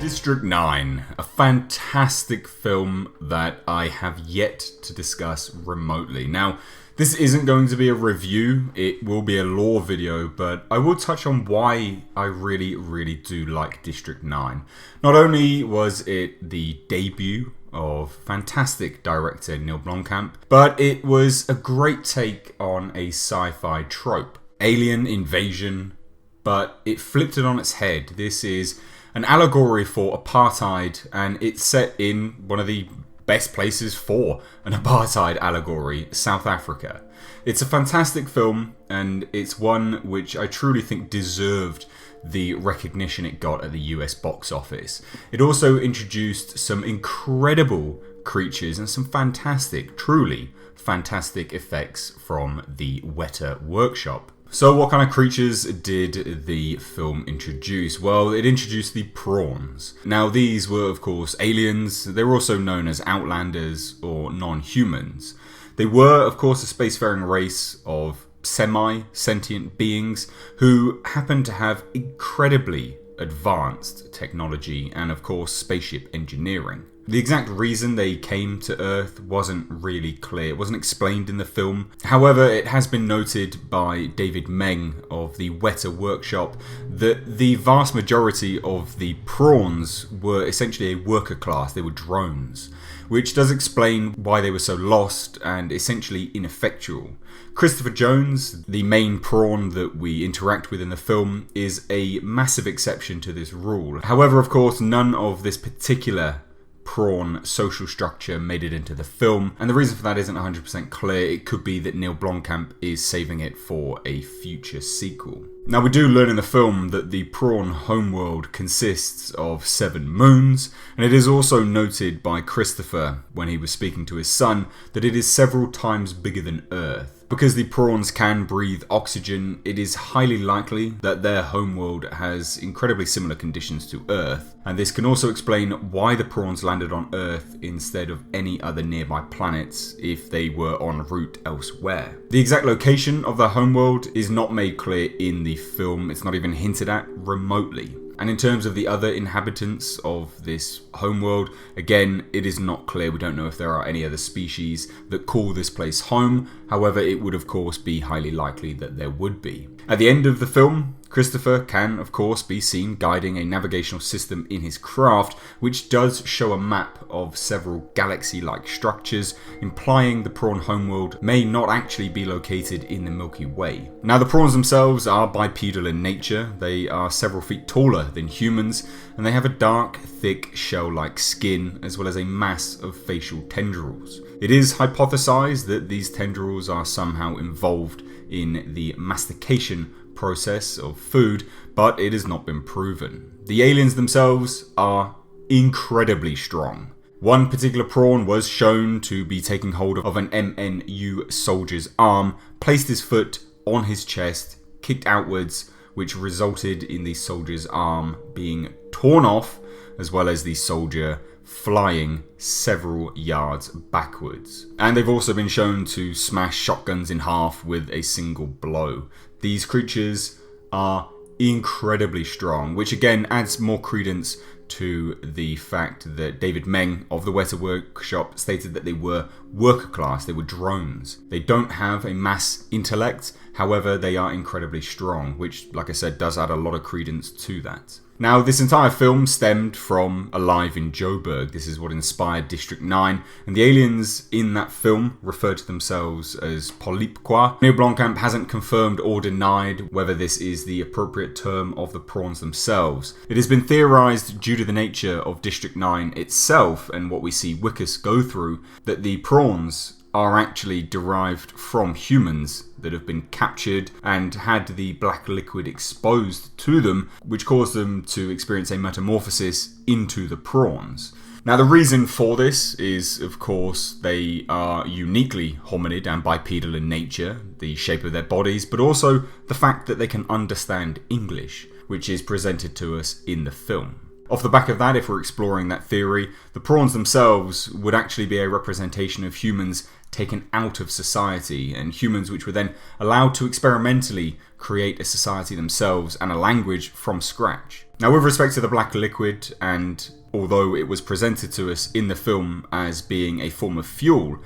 District 9, a fantastic film that I have yet to discuss remotely. Now, this isn't going to be a review, it will be a lore video, but I will touch on why I really do like District 9. Not only was it the debut of fantastic director Neil Blomkamp, but it was a great take on a sci-fi trope. Alien invasion, but it flipped it on its head. This is an allegory for apartheid, and it's set in one of the best places for an apartheid allegory, South Africa. It's a fantastic film, and it's one which I truly think deserved the recognition it got at the US box office. It also introduced some incredible creatures and some fantastic, truly fantastic effects from the Weta workshop. So what kind of creatures did the film introduce? Well, it introduced the Prawns. Now these were of course aliens. They were also known as outlanders or non-humans. They were of course a spacefaring race of semi-sentient beings who happened to have incredibly advanced technology and of course spaceship engineering. The exact reason they came to Earth wasn't really clear, it wasn't explained in the film. However, it has been noted by David Meng of the Weta workshop that the vast majority of the Prawns were essentially a worker class, they were drones, which does explain why they were so lost and essentially ineffectual. Christopher Jones, the main prawn that we interact with in the film, is a massive exception to this rule. However, of course, none of this particular prawn social structure made it into the film, and the reason for that isn't 100% clear. It could be that Neil Blomkamp is saving it for a future sequel. Now we do learn in the film that the prawn homeworld consists of 7 moons, and it is also noted by Christopher when he was speaking to his son that it is several times bigger than Earth. Because the prawns can breathe oxygen, it is highly likely that their homeworld has incredibly similar conditions to Earth, and this can also explain why the prawns landed on Earth instead of any other nearby planets if they were en route elsewhere. The exact location of their homeworld is not made clear in the film, it's not even hinted at remotely. And in terms of the other inhabitants of this homeworld, again, it is not clear. We don't know if there are any other species that call this place home. However, it would of course be highly likely that there would be. At the end of the film, Christopher can of course be seen guiding a navigational system in his craft, which does show a map of several galaxy-like structures, implying the prawn homeworld may not actually be located in the Milky Way. Now the prawns themselves are bipedal in nature. They are several feet taller than humans, and they have a dark, thick, shell-like skin, as well as a mass of facial tendrils. It is hypothesized that these tendrils are somehow involved in the mastication process of food, but it has not been proven. The aliens themselves are incredibly strong. One particular prawn was shown to be taking hold of an MNU soldier's arm, placed his foot on his chest, kicked outwards, which resulted in the soldier's arm being torn off, as well as the soldier flying several yards backwards. And they've also been shown to smash shotguns in half with a single blow. These creatures are incredibly strong, which again adds more credence to the fact that David Meng of the Weta workshop stated that they were worker class, they were drones. They don't have a mass intellect, however they are incredibly strong, which like I said does add a lot of credence to that. Now this entire film stemmed from Alive in Joburg. This is what inspired District 9, and the aliens in that film refer to themselves as Polypqua. Neil Blomkamp hasn't confirmed or denied whether this is the appropriate term of the prawns themselves. It has been theorized due to the nature of District 9 itself and what we see Wickus go through that the prawns are actually derived from humans that have been captured and had the black liquid exposed to them, which caused them to experience a metamorphosis into the prawns. Now the reason for this is, of course, they are uniquely hominid and bipedal in nature, the shape of their bodies, but also the fact that they can understand English, which is presented to us in the film. Off the back of that, if we're exploring that theory, the prawns themselves would actually be a representation of humans taken out of society, and humans which were then allowed to experimentally create a society themselves and a language from scratch. Now, with respect to the black liquid, and although it was presented to us in the film as being a form of fuel,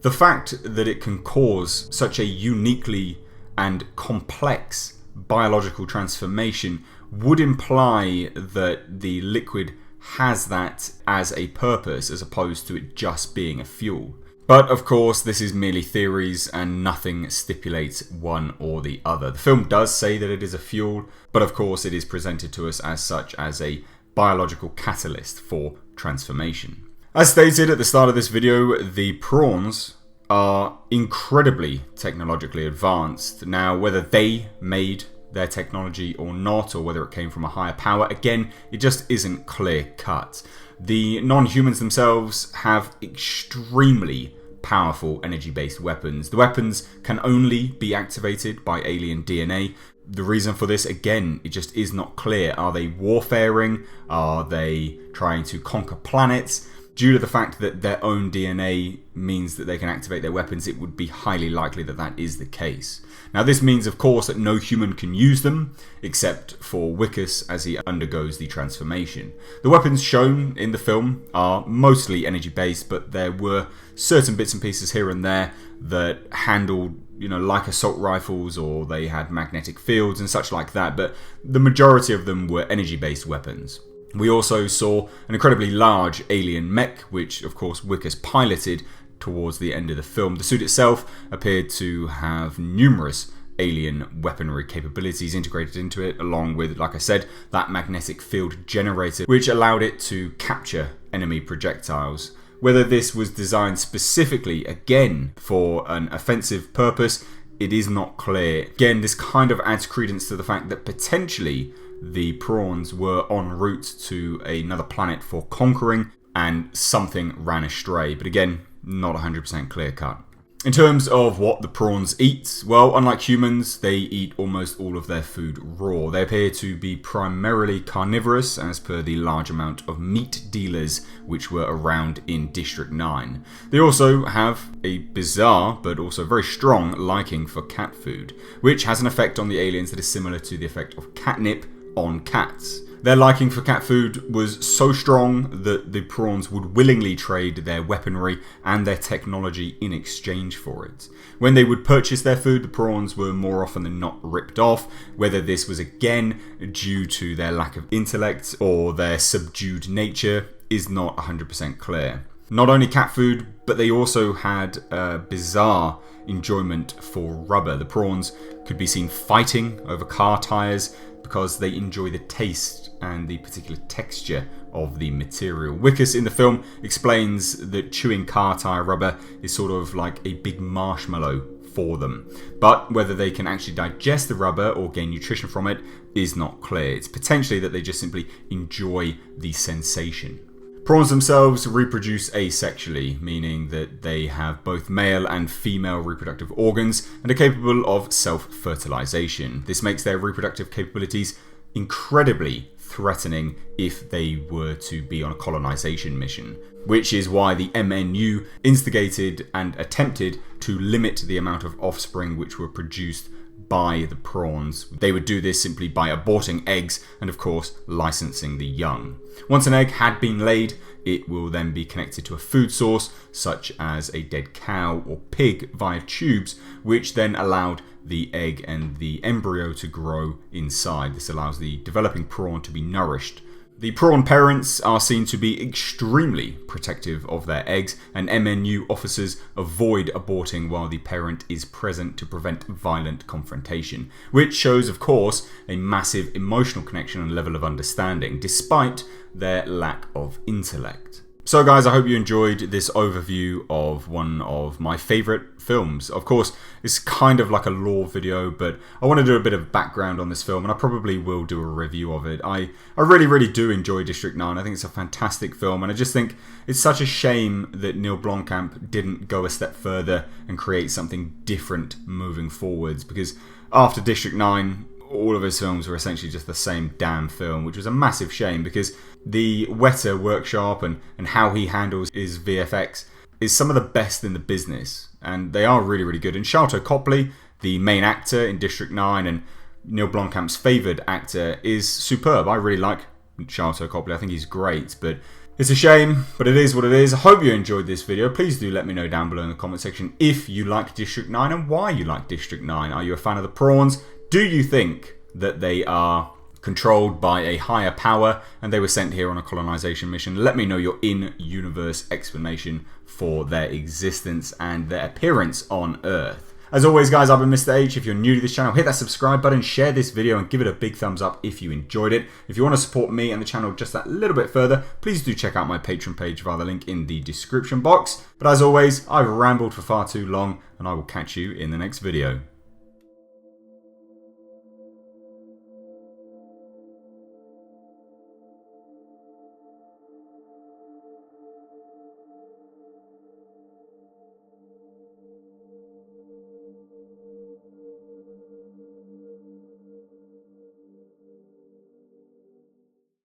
the fact that it can cause such a uniquely and complex biological transformation would imply that the liquid has that as a purpose as opposed to it just being a fuel. But of course, this is merely theories and nothing stipulates one or the other. The film does say that it is a fuel, but of course it is presented to us as such as a biological catalyst for transformation. As stated at the start of this video, the prawns are incredibly technologically advanced. Now, whether they made their technology or not, or whether it came from a higher power, again, it just isn't clear cut. The non-humans themselves have extremely powerful energy-based weapons. The weapons can only be activated by alien DNA. The reason for this, again, it just is not clear. Are they warfaring? Are they trying to conquer planets? Due to the fact that their own DNA means that they can activate their weapons, it would be highly likely that that is the case. Now, this means, of course, that no human can use them, except for Wickus as he undergoes the transformation. The weapons shown in the film are mostly energy-based, but there were certain bits and pieces here and there that handled, like assault rifles, or they had magnetic fields and such like that, but the majority of them were energy-based weapons. We also saw an incredibly large alien mech, which of course Wickus piloted towards the end of the film. The suit itself appeared to have numerous alien weaponry capabilities integrated into it, along with, like I said, that magnetic field generator, which allowed it to capture enemy projectiles. Whether this was designed specifically, again, for an offensive purpose, it is not clear. Again, this kind of adds credence to the fact that potentially the prawns were en route to another planet for conquering, and something ran astray. But again, not 100% clear cut. In terms of what the prawns eat, well, unlike humans, they eat almost all of their food raw. They appear to be primarily carnivorous, as per the large amount of meat dealers which were around in District 9. They also have a bizarre, but also very strong, liking for cat food, which has an effect on the aliens that is similar to the effect of catnip on cats. Their liking for cat food was so strong that the prawns would willingly trade their weaponry and their technology in exchange for it. When they would purchase their food, the prawns were more often than not ripped off, whether this was again due to their lack of intellect or their subdued nature is not 100% clear. Not only cat food, but they also had a bizarre enjoyment for rubber. The prawns could be seen fighting over car tires because they enjoy the taste and the particular texture of the material. Wickus in the film explains that chewing car tire rubber is sort of like a big marshmallow for them. But whether they can actually digest the rubber or gain nutrition from it is not clear. It's potentially that they just simply enjoy the sensation. Prawns themselves reproduce asexually, meaning that they have both male and female reproductive organs and are capable of self-fertilization. This makes their reproductive capabilities incredibly threatening if they were to be on a colonization mission, which is why the MNU instigated and attempted to limit the amount of offspring which were produced by the prawns. They would do this simply by aborting eggs and of course licensing the young. Once an egg had been laid, it will then be connected to a food source such as a dead cow or pig via tubes, which then allowed the egg and the embryo to grow inside. This allows the developing prawn to be nourished. The prawn parents are seen to be extremely protective of their eggs, and MNU officers avoid aborting while the parent is present to prevent violent confrontation, which shows, of course, a massive emotional connection and level of understanding, despite their lack of intellect. So guys, I hope you enjoyed this overview of one of my favourite films. Of course, it's kind of like a lore video, but I want to do a bit of background on this film, and I probably will do a review of it. I really do enjoy District 9. I think it's a fantastic film, and I just think it's such a shame that Neil Blomkamp didn't go a step further and create something different moving forwards, because after District 9, all of his films were essentially just the same damn film, which was a massive shame, because the Weta workshop and how he handles his VFX is some of the best in the business, and they are really good. And Sharlto Copley, the main actor in District 9, and Neil Blomkamp's favoured actor, is superb. I really like Sharlto Copley. I think he's great, but it's a shame, but it is what it is. I hope you enjoyed this video. Please do let me know down below in the comment section if you like District 9 and why you like District 9. Are you a fan of the prawns? Do you think that they are controlled by a higher power and they were sent here on a colonization mission? Let me know your in-universe explanation for their existence and their appearance on Earth. As always, guys, I've been Mr. H. If you're new to this channel, hit that subscribe button, share this video, and give it a big thumbs up if you enjoyed it. If you want to support me and the channel just that little bit further, please do check out my Patreon page via the link in the description box. But as always, I've rambled for far too long, and I will catch you in the next video.